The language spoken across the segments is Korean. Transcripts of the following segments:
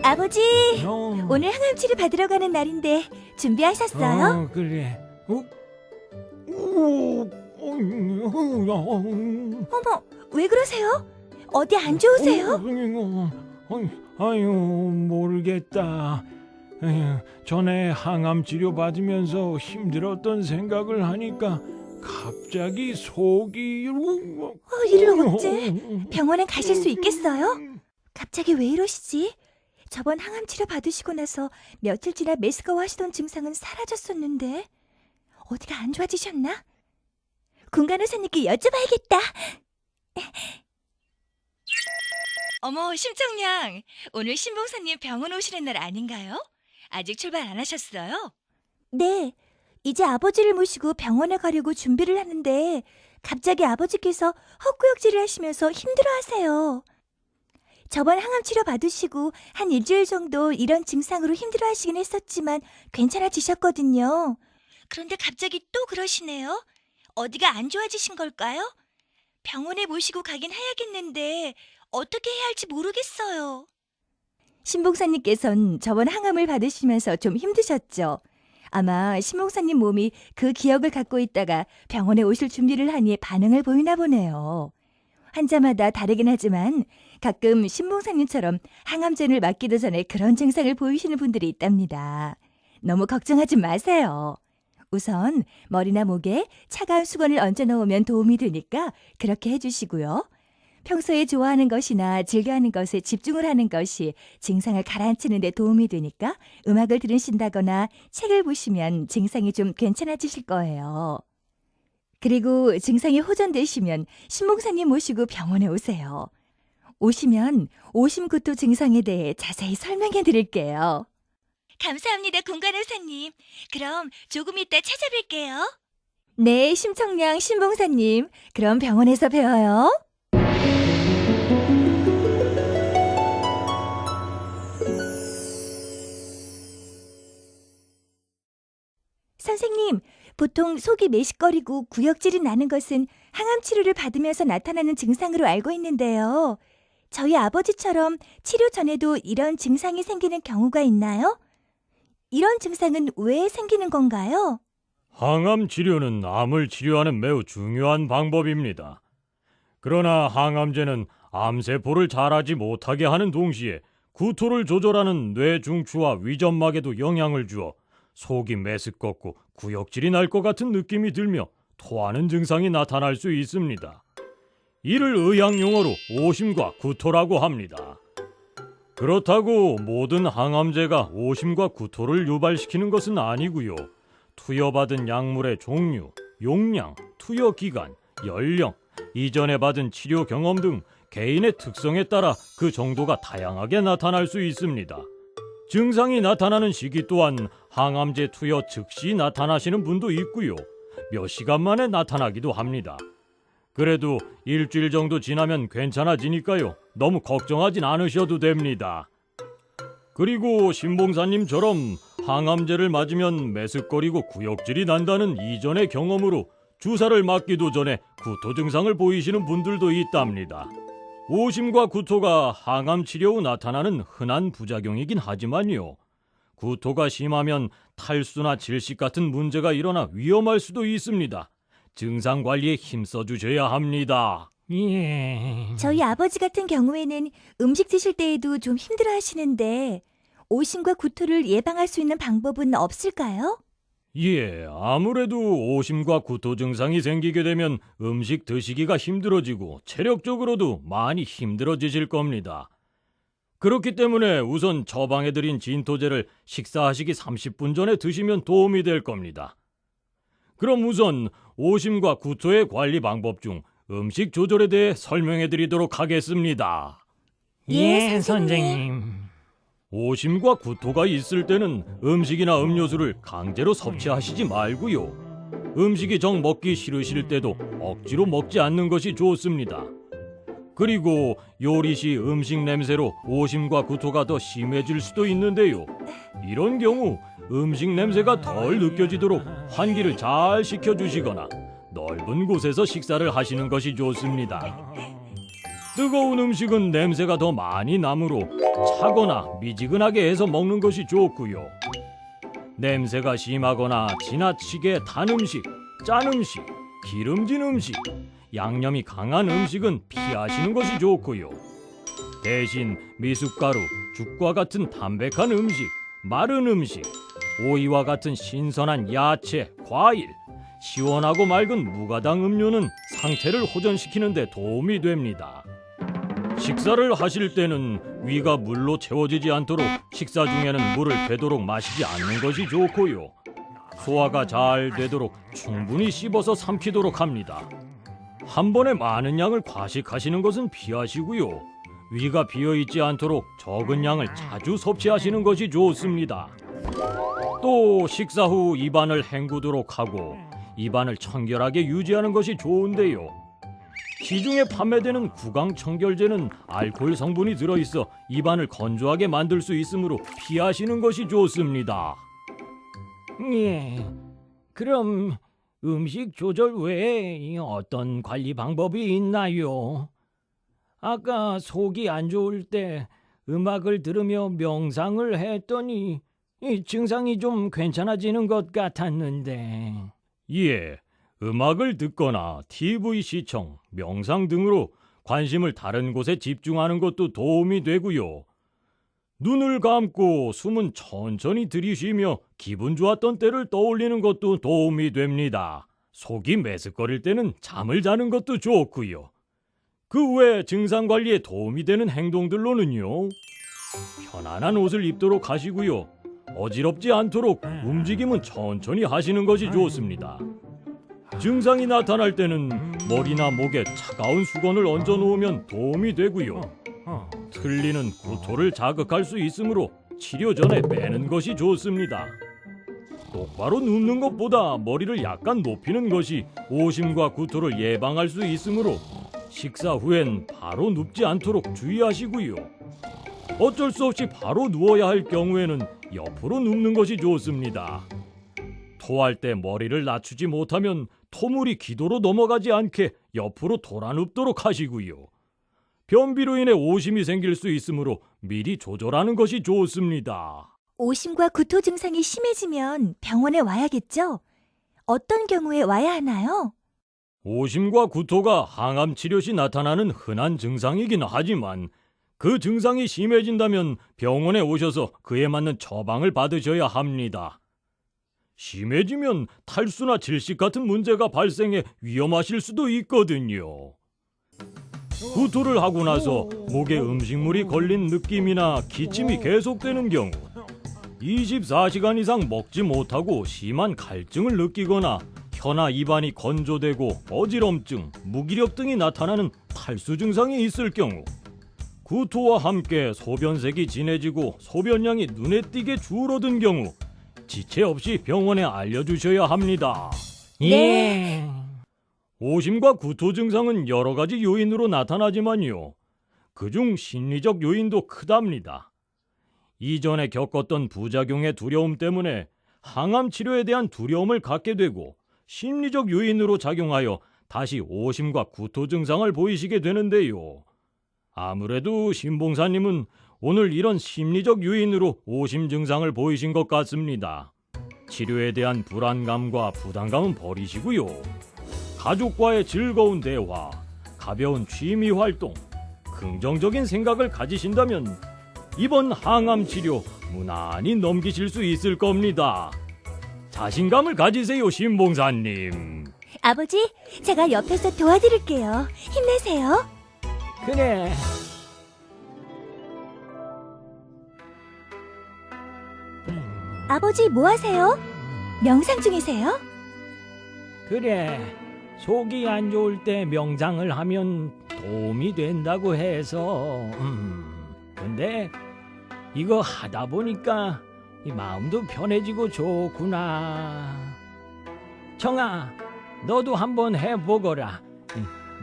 아버지, 오늘 항암치료 받으러 가는 날인데 준비하셨어요? 그래. 어머, 왜 그러세요? 어디 안 좋으세요? 아유, 모르겠다. 전에 항암 치료 받으면서 힘들었던 생각을 하니까 갑자기 속이 이를 어째? 병원에 가실 수 있겠어요? 갑자기 왜 이러시지? 저번 항암치료 받으시고 나서 며칠 지나 메스꺼워 하시던 증상은 사라졌었는데 어디가 안 좋아지셨나? 군간호사님께 여쭤봐야겠다. 어머, 심청양. 오늘 신봉사님 병원 오시는 날 아닌가요? 아직 출발 안 하셨어요? 네, 이제 아버지를 모시고 병원에 가려고 준비를 하는데 갑자기 아버지께서 헛구역질을 하시면서 힘들어하세요. 저번 항암치료 받으시고 한 일주일 정도 이런 증상으로 힘들어하시긴 했었지만 괜찮아지셨거든요. 그런데 갑자기 또 그러시네요. 어디가 안 좋아지신 걸까요? 병원에 모시고 가긴 해야겠는데 어떻게 해야 할지 모르겠어요. 신봉사님께서는 저번 항암을 받으시면서 좀 힘드셨죠. 아마 신봉사님 몸이 그 기억을 갖고 있다가 병원에 오실 준비를 하니 반응을 보이나 보네요. 환자마다 다르긴 하지만 가끔 신봉사님처럼 항암제를 맞기도 전에 그런 증상을 보이시는 분들이 있답니다. 너무 걱정하지 마세요. 우선 머리나 목에 차가운 수건을 얹어 놓으면 도움이 되니까 그렇게 해주시고요. 평소에 좋아하는 것이나 즐겨하는 것에 집중을 하는 것이 증상을 가라앉히는 데 도움이 되니까 음악을 들으신다거나 책을 보시면 증상이 좀 괜찮아지실 거예요. 그리고 증상이 호전되시면 신봉사님 모시고 병원에 오세요. 오시면 오심구토 증상에 대해 자세히 설명해 드릴게요. 감사합니다, 군간호사님. 그럼 조금 이따 찾아뵐게요. 네, 심청량 신봉사님. 그럼 병원에서 뵈어요. 선생님, 보통 속이 메식거리고 구역질이 나는 것은 항암 치료를 받으면서 나타나는 증상으로 알고 있는데요. 저희 아버지처럼 치료 전에도 이런 증상이 생기는 경우가 있나요? 이런 증상은 왜 생기는 건가요? 항암 치료는 암을 치료하는 매우 중요한 방법입니다. 그러나 항암제는 암세포를 자라지 못하게 하는 동시에 구토를 조절하는 뇌 중추와 위점막에도 영향을 주어 속이 메스껍고 구역질이 날 것 같은 느낌이 들며 토하는 증상이 나타날 수 있습니다. 이를 의학용어로 오심과 구토라고 합니다. 그렇다고 모든 항암제가 오심과 구토를 유발시키는 것은 아니고요. 투여받은 약물의 종류, 용량, 투여 기간, 연령, 이전에 받은 치료 경험 등 개인의 특성에 따라 그 정도가 다양하게 나타날 수 있습니다. 증상이 나타나는 시기 또한 항암제 투여 즉시 나타나시는 분도 있고요. 몇 시간 만에 나타나기도 합니다. 그래도 일주일 정도 지나면 괜찮아지니까요. 너무 걱정하진 않으셔도 됩니다. 그리고 신봉사님처럼 항암제를 맞으면 메스꺼리고 구역질이 난다는 이전의 경험으로 주사를 맞기도 전에 구토 증상을 보이시는 분들도 있답니다. 오심과 구토가 항암 치료 후 나타나는 흔한 부작용이긴 하지만요. 구토가 심하면 탈수나 질식 같은 문제가 일어나 위험할 수도 있습니다. 증상 관리에 힘써주셔야 합니다. 예. 저희 아버지 같은 경우에는 음식 드실 때에도 좀 힘들어 하시는데 오심과 구토를 예방할 수 있는 방법은 없을까요? 예, 아무래도 오심과 구토 증상이 생기게 되면 음식 드시기가 힘들어지고 체력적으로도 많이 힘들어지실 겁니다. 그렇기 때문에 우선 처방해드린 진토제를 식사하시기 30분 전에 드시면 도움이 될 겁니다. 그럼 우선 오심과 구토의 관리 방법 중 음식 조절에 대해 설명해드리도록 하겠습니다. 예, 선생님. 오심과 구토가 있을 때는 음식이나 음료수를 강제로 섭취하시지 말고요. 음식이 정 먹기 싫으실 때도 억지로 먹지 않는 것이 좋습니다. 그리고 요리 시 음식 냄새로 오심과 구토가 더 심해질 수도 있는데요. 이런 경우 음식 냄새가 덜 느껴지도록 환기를 잘 시켜주시거나 넓은 곳에서 식사를 하시는 것이 좋습니다. 뜨거운 음식은 냄새가 더 많이 나므로 차거나 미지근하게 해서 먹는 것이 좋고요. 냄새가 심하거나 지나치게 단 음식, 짠 음식, 기름진 음식, 양념이 강한 음식은 피하시는 것이 좋고요. 대신 미숫가루, 죽과 같은 담백한 음식, 마른 음식, 오이와 같은 신선한 야채, 과일, 시원하고 맑은 무가당 음료는 상태를 호전시키는 데 도움이 됩니다. 식사를 하실 때는 위가 물로 채워지지 않도록 식사 중에는 물을 되도록 마시지 않는 것이 좋고요. 소화가 잘 되도록 충분히 씹어서 삼키도록 합니다. 한 번에 많은 양을 과식하시는 것은 피하시고요. 위가 비어있지 않도록 적은 양을 자주 섭취하시는 것이 좋습니다. 또 식사 후 입안을 헹구도록 하고 입안을 청결하게 유지하는 것이 좋은데요. 시중에 판매되는 구강청결제는 알코올 성분이 들어있어 입안을 건조하게 만들 수 있으므로 피하시는 것이 좋습니다. 예, 그럼 음식 조절 외에 어떤 관리 방법이 있나요? 아까 속이 안 좋을 때 음악을 들으며 명상을 했더니 이 증상이 좀 괜찮아지는 것 같았는데. 예, 음악을 듣거나 TV 시청, 명상 등으로 관심을 다른 곳에 집중하는 것도 도움이 되고요. 눈을 감고 숨은 천천히 들이쉬며 기분 좋았던 때를 떠올리는 것도 도움이 됩니다. 속이 메스꺼릴 때는 잠을 자는 것도 좋고요. 그 외 증상 관리에 도움이 되는 행동들로는요. 편안한 옷을 입도록 하시고요. 어지럽지 않도록 움직임은 천천히 하시는 것이 좋습니다. 증상이 나타날 때는 머리나 목에 차가운 수건을 얹어 놓으면 도움이 되고요. 틀리는 구토를 자극할 수 있으므로 치료 전에 빼는 것이 좋습니다. 똑바로 눕는 것보다 머리를 약간 높이는 것이 오심과 구토를 예방할 수 있으므로 식사 후엔 바로 눕지 않도록 주의하시고요. 어쩔 수 없이 바로 누워야 할 경우에는 옆으로 눕는 것이 좋습니다. 토할 때 머리를 낮추지 못하면 토물이 기도로 넘어가지 않게 옆으로 돌아 눕도록 하시고요. 변비로 인해 오심이 생길 수 있으므로 미리 조절하는 것이 좋습니다. 오심과 구토 증상이 심해지면 병원에 와야겠죠? 어떤 경우에 와야 하나요? 오심과 구토가 항암 치료 시 나타나는 흔한 증상이긴 하지만 그 증상이 심해진다면 병원에 오셔서 그에 맞는 처방을 받으셔야 합니다. 심해지면 탈수나 질식 같은 문제가 발생해 위험하실 수도 있거든요. 구토를 하고 나서 목에 음식물이 걸린 느낌이나 기침이 계속되는 경우, 24시간 이상 먹지 못하고 심한 갈증을 느끼거나 혀나 입안이 건조되고 어지럼증, 무기력 등이 나타나는 탈수 증상이 있을 경우, 구토와 함께 소변색이 진해지고 소변량이 눈에 띄게 줄어든 경우 지체 없이 병원에 알려주셔야 합니다. 예. 오심과 구토 증상은 여러 가지 요인으로 나타나지만요. 그중 심리적 요인도 크답니다. 이전에 겪었던 부작용의 두려움 때문에 항암 치료에 대한 두려움을 갖게 되고 심리적 요인으로 작용하여 다시 오심과 구토 증상을 보이시게 되는데요. 아무래도 신봉사님은 오늘 이런 심리적 요인으로 오심 증상을 보이신 것 같습니다. 치료에 대한 불안감과 부담감은 버리시고요. 가족과의 즐거운 대화, 가벼운 취미 활동, 긍정적인 생각을 가지신다면 이번 항암 치료 무난히 넘기실 수 있을 겁니다. 자신감을 가지세요, 신봉사님. 아버지, 제가 옆에서 도와드릴게요. 힘내세요. 그래. 아버지, 뭐 하세요? 명상 중이세요? 그래. 속이 안 좋을 때 명상을 하면 도움이 된다고 해서. 근데 이거 하다 보니까 이 마음도 편해지고 좋구나. 청아, 너도 한번 해보거라.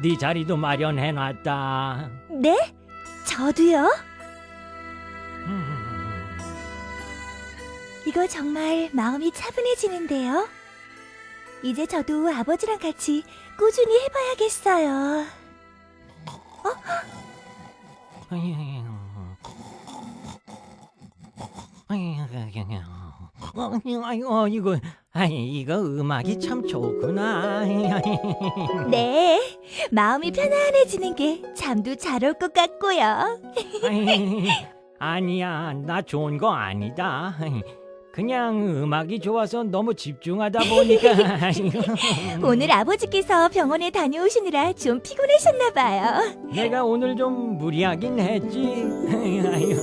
네 자리도 마련해놨다. 네? 저도요? 이거 정말 마음이 차분해지는데요. 이제 저도 아버지랑 같이 꾸준히 해봐야겠어요. 이거 음악이 참 좋구나. 네, 마음이 편안해지는 게 잠도 잘 올 것 같고요. 아니야, 나 좋은 거 아니다. 그냥 음악이 좋아서 너무 집중하다 보니까. 오늘 아버지께서 병원에 다녀오시느라 좀 피곤하셨나 봐요. 내가 오늘 좀 무리하긴 했지. 아유.